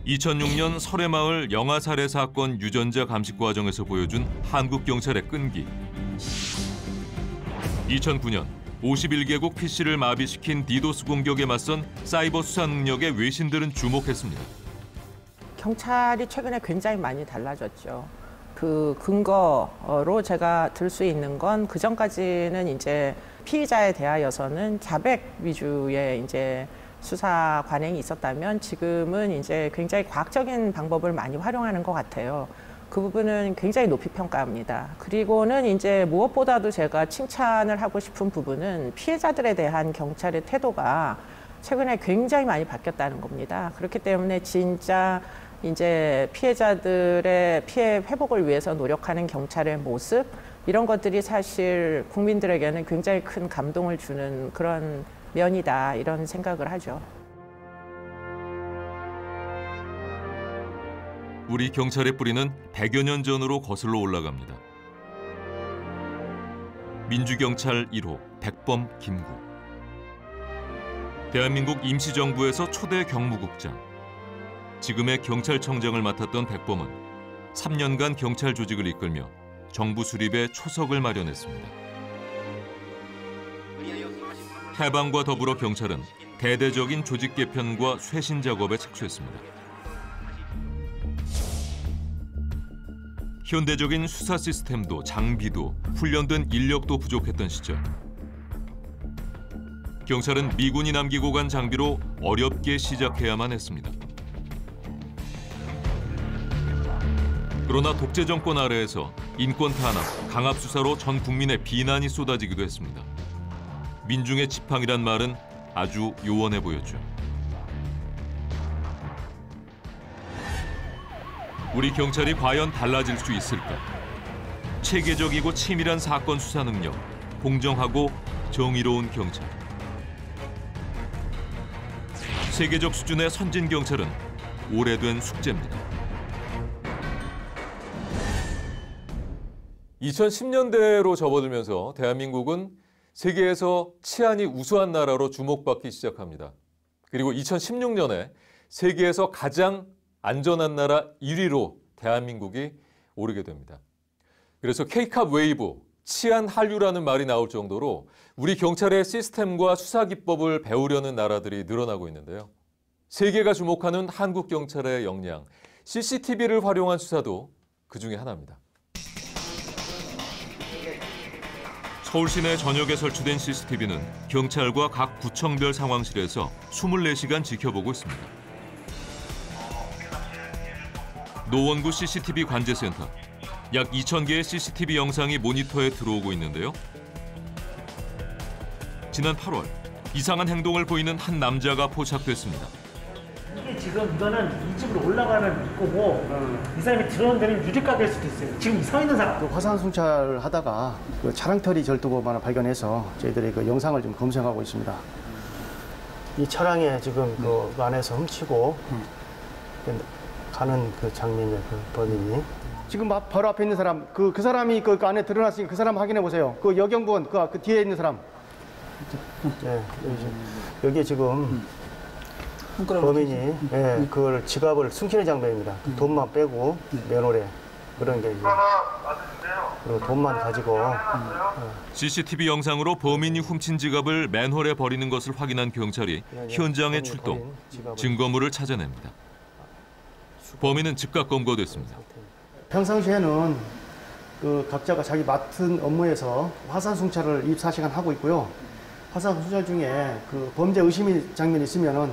2006년 설해마을 영아 살해 사건 유전자 감식 과정에서 보여준 한국 경찰의 끈기. 2009년 51개국 PC를 마비시킨 디도스 공격에 맞선 사이버 수사 능력의 외신들은 주목했습니다. 경찰이 최근에 굉장히 많이 달라졌죠. 그 근거로 제가 들 수 있는 건 그전까지는 이제 피의자에 대하여서는 자백 위주의 이제 수사 관행이 있었다면 지금은 이제 굉장히 과학적인 방법을 많이 활용하는 것 같아요. 그 부분은 굉장히 높이 평가합니다. 그리고는 이제 무엇보다도 제가 칭찬을 하고 싶은 부분은 피해자들에 대한 경찰의 태도가 최근에 굉장히 많이 바뀌었다는 겁니다. 그렇기 때문에 진짜 이제 피해자들의 피해 회복을 위해서 노력하는 경찰의 모습, 이런 것들이 사실 국민들에게는 굉장히 큰 감동을 주는 그런 면이다, 이런 생각을 하죠. 우리 경찰의 뿌리는 100여 년 전으로 거슬러 올라갑니다. 민주경찰 1호 백범 김구. 대한민국 임시정부에서 초대 경무국장. 지금의 경찰청장을 맡았던 백범은 3년간 경찰 조직을 이끌며 정부 수립에 초석을 마련했습니다. 해방과 더불어 경찰은 대대적인 조직 개편과 쇄신 작업에 착수했습니다. 현대적인 수사 시스템도 장비도 훈련된 인력도 부족했던 시절. 경찰은 미군이 남기고 간 장비로 어렵게 시작해야만 했습니다. 그러나 독재 정권 아래에서 인권 탄압, 강압 수사로 전 국민의 비난이 쏟아지기도 했습니다. 민중의 지팡이란 말은 아주 요원해 보였죠. 우리 경찰이 과연 달라질 수 있을까? 체계적이고 치밀한 사건 수사 능력, 공정하고 정의로운 경찰. 세계적 수준의 선진 경찰은 오래된 숙제입니다. 2010년대로 접어들면서 대한민국은 세계에서 치안이 우수한 나라로 주목받기 시작합니다. 그리고 2016년에 세계에서 가장 안전한 나라 1위로 대한민국이 오르게 됩니다. 그래서 K캅 웨이브, 치안 한류라는 말이 나올 정도로 우리 경찰의 시스템과 수사 기법을 배우려는 나라들이 늘어나고 있는데요. 세계가 주목하는 한국 경찰의 역량, CCTV를 활용한 수사도 그 중에 하나입니다. 서울 시내 전역에 설치된 CCTV는 경찰과 각 구청별 상황실에서 24시간 지켜보고 있습니다. 노원구 CCTV 관제센터. 약 2,000개의 CCTV 영상이 모니터에 들어오고 있는데요. 지난 8월, 이상한 행동을 보이는 한 남자가 포착됐습니다. 이게 지금 이거는 이 집으로 올라가는 입구고 이 사람이 들어오는 데는 유리가게일 수도 있어요. 지금 서 있는 사람. 화산 순찰을 하다가 차량털이 절도범을 발견해서 저희들이 그 영상을 좀 검색하고 있습니다. 이 차량에 지금 그 안에서 훔치고 가는 그 장면이에요, 그 범인이. 지금 바로 앞에 있는 사람, 그 사람이 그 안에 드러났으니 그 사람 확인해 보세요. 그 여경부원 그 뒤에 있는 사람. 네, 여기에 지금 범인이 그걸 지갑을 숨기는 장면입니다. 돈만 빼고 맨홀에 그런 게 있고 그리고 돈만 가지고. CCTV 영상으로 범인이 훔친 지갑을 맨홀에 버리는 것을 확인한 경찰이 현장에 출동, 증거물을 찾아냅니다. 범인은 즉각 검거됐습니다. 평상시에는 그 각자가 자기 맡은 업무에서 화산 순찰을 24시간 하고 있고요. 화산 순찰 중에 그 범죄 의심 장면이 있으면은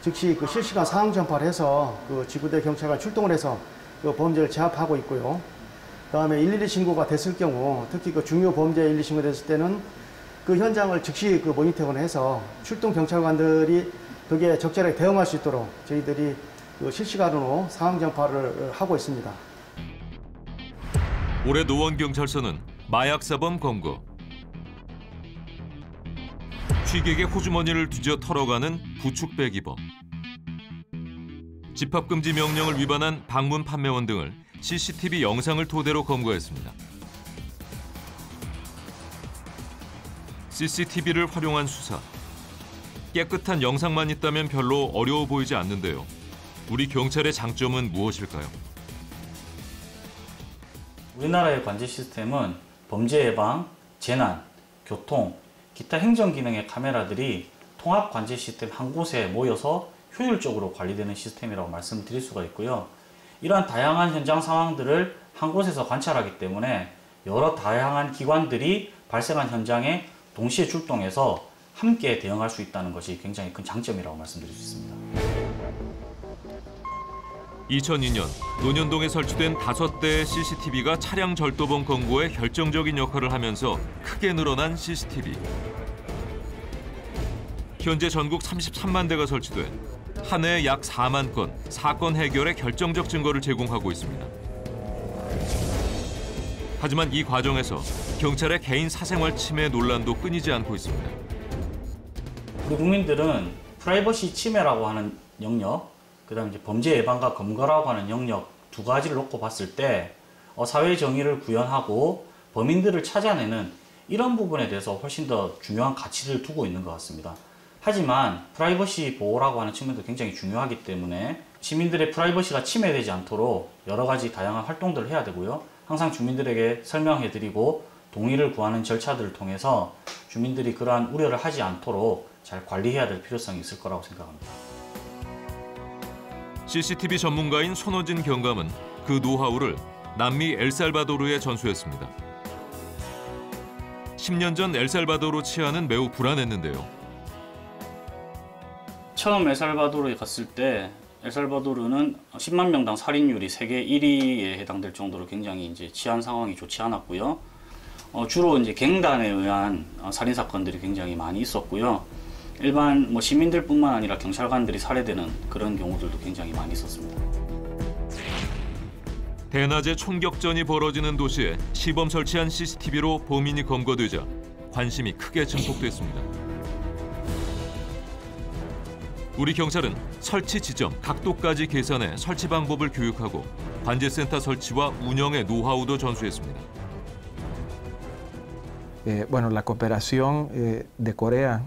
즉시 그 실시간 상황 전파를 해서 그 지구대 경찰관 출동을 해서 그 범죄를 제압하고 있고요. 그다음에 112 신고가 됐을 경우, 특히 그 중요 범죄 112 신고 됐을 때는 그 현장을 즉시 그 모니터링을 해서 출동 경찰관들이 거기에 적절하게 대응할 수 있도록 저희들이 그 실시간으로 상황 전파를 하고 있습니다. 올해 노원경찰서는 마약사범 검거, 취객의 호주머니를 뒤져 털어가는 부축배기범, 집합금지 명령을 위반한 방문 판매원 등을 CCTV 영상을 토대로 검거했습니다. CCTV를 활용한 수사. 깨끗한 영상만 있다면 별로 어려워 보이지 않는데요. 우리 경찰의 장점은 무엇일까요? 우리나라의 관제 시스템은 범죄 예방, 재난, 교통, 기타 행정 기능의 카메라들이 통합 관제 시스템 한 곳에 모여서 효율적으로 관리되는 시스템이라고 말씀드릴 수가 있고요. 이러한 다양한 현장 상황들을 한 곳에서 관찰하기 때문에 여러 다양한 기관들이 발생한 현장에 동시에 출동해서 함께 대응할 수 있다는 것이 굉장히 큰 장점이라고 말씀드릴 수 있습니다. 2002년 논현동에 설치된 5대의 CCTV가 차량 절도범 검거에 결정적인 역할을 하면서 크게 늘어난 CCTV. 현재 전국 33만 대가 설치돼 한 해에 약 4만 건 사건 해결에 결정적 증거를 제공하고 있습니다. 하지만 이 과정에서 경찰의 개인 사생활 침해 논란도 끊이지 않고 있습니다. 우리 국민들은 프라이버시 침해라고 하는 영역, 그다음 이제 범죄 예방과 검거라고 하는 영역 두 가지를 놓고 봤을 때 사회 정의를 구현하고 범인들을 찾아내는 이런 부분에 대해서 훨씬 더 중요한 가치를 두고 있는 것 같습니다. 하지만 프라이버시 보호라고 하는 측면도 굉장히 중요하기 때문에 시민들의 프라이버시가 침해되지 않도록 여러 가지 다양한 활동들을 해야 되고요. 항상 주민들에게 설명해드리고 동의를 구하는 절차들을 통해서 주민들이 그러한 우려를 하지 않도록 잘 관리해야 될 필요성이 있을 거라고 생각합니다. CCTV 전문가인 손호진 경감은 그 노하우를 남미 엘살바도르에 전수했습니다. 10년 전 엘살바도르 치안은 매우 불안했는데요. 처음 엘살바도르에 갔을 때 엘살바도르는 10만 명당 살인율이 세계 1위에 해당될 정도로 굉장히 이제 치안 상황이 좋지 않았고요. 주로 이제 갱단에 의한 살인 사건들이 굉장히 많이 있었고요. 일반 시민들뿐만 아니라 경찰관들이 살해되는 그런 경우들도 굉장히 많이 있었습니다. 대낮에 총격전이 벌어지는 도시에 시범 설치한 CCTV로 범인이 검거되자 관심이 크게 증폭됐습니다. 우리 경찰은 설치 지점, 각도까지 계산해 설치 방법을 교육하고 관제센터 설치와 운영의 노하우도 전수했습니다. Bueno, la cooperación de Corea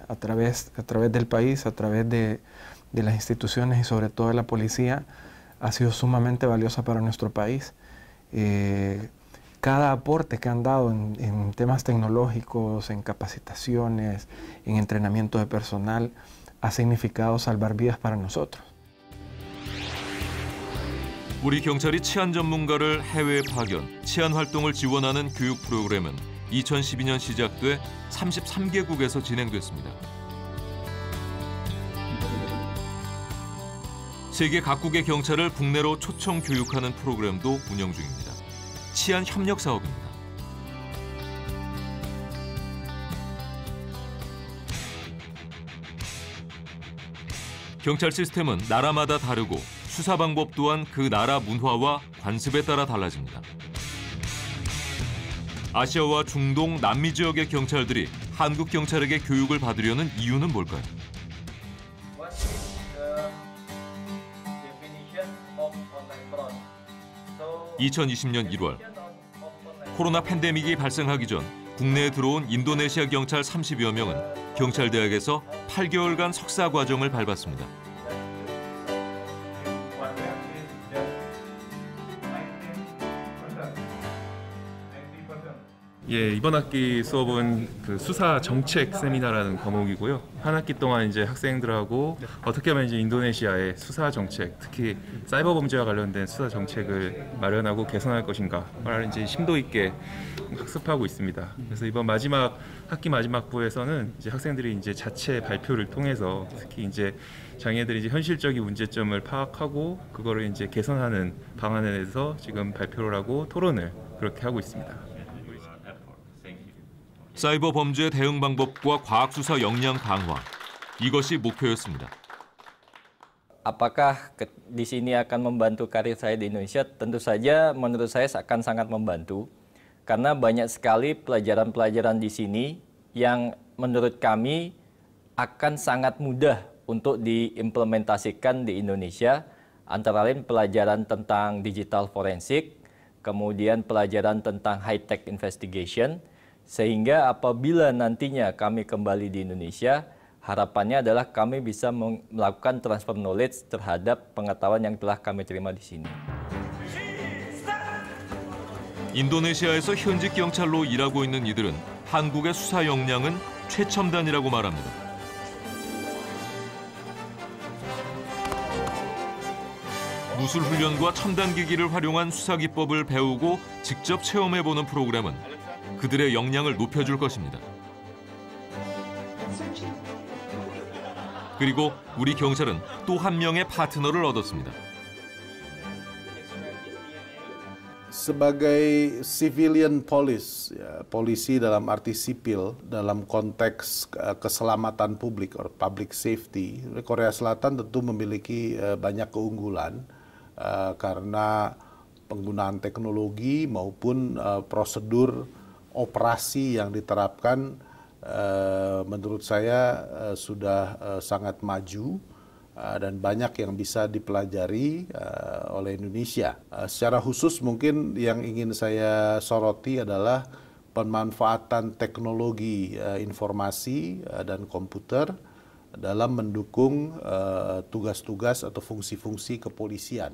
a través del país, a través de las instituciones y sobre todo de la policía ha sido sumamente valiosa para nuestro país. Cada aporte que han dado en temas tecnológicos, en capacitaciones, en entrenamiento de personal, ha significado salvar vidas para nosotros. 우리 경찰이 치안 전문가를 해외에 파견, 치안 활동을 지원하는 교육 프로그램은 2012년 시작돼 33개국에서 진행됐습니다. 세계 각국의 경찰을 국내로 초청 교육하는 프로그램도 운영 중입니다. 치안 협력 사업입니다. 경찰 시스템은 나라마다 다르고 수사 방법 또한 그 나라 문화와 관습에 따라 달라집니다. 아시아와 중동, 남미 지역의 경찰들이 한국 경찰에게 교육을 받으려는 이유는 뭘까요? 2020년 1월, 코로나 팬데믹이 발생하기 전 국내에 들어온 인도네시아 경찰 30여 명은 경찰대학에서 8개월간 석사 과정을 밟았습니다. 예, 이번 학기 수업은 그 수사 정책 세미나라는 과목이고요. 한 학기 동안 이제 학생들하고 어떻게 하면 이제 인도네시아의 수사 정책, 특히 사이버 범죄와 관련된 수사 정책을 마련하고 개선할 것인가를 이제 심도 있게 학습하고 있습니다. 그래서 이번 학기 마지막 부에서는 이제 학생들이 이제 자체 발표를 통해서 특히 이제 장애들이 이제 현실적인 문제점을 파악하고 그거를 이제 개선하는 방안에 대해서 지금 발표를 하고 토론을 그렇게 하고 있습니다. 사이버 범죄 대응 방법과 과학 수사 역량 강화, 이것이 목표였습니다. Apakah di sini akan membantu karir saya di Indonesia? Tentu saja menurut saya akan sangat membantu. Karena banyak sekali pelajaran-pelajaran di sini yang menurut kami akan sangat mudah untuk diimplementasikan di Indonesia. Antara lain pelajaran tentang digital forensik, kemudian pelajaran tentang high-tech investigation, sehingga apabila nantinya kami kembali di Indonesia, harapannya adalah kami bisa melakukan transfer knowledge terhadap pengetahuan yang telah kami terima di sini. 인도네시아에서 현직 경찰로 일하고 있는 이들은 한국의 수사 역량은 최첨단이라고 말합니다. 무술 훈련과 첨단 기기를 활용한 수사 기법을 배우고 직접 체험해보는 프로그램은 그들의 역량을 높여줄 것입니다. 그리고 우리 경찰은 또 한 명의 파트너를 얻었습니다. Sebagai civilian police, ya, polisi dalam arti sipil, dalam konteks keselamatan publik atau public safety, Korea Selatan tentu memiliki banyak keunggulan karena penggunaan teknologi maupun prosedur operasi yang diterapkan menurut saya sudah sangat maju dan banyak yang bisa dipelajari oleh Indonesia. Secara khusus mungkin yang ingin saya soroti adalah pemanfaatan teknologi informasi dan komputer dalam mendukung tugas-tugas atau fungsi-fungsi kepolisian.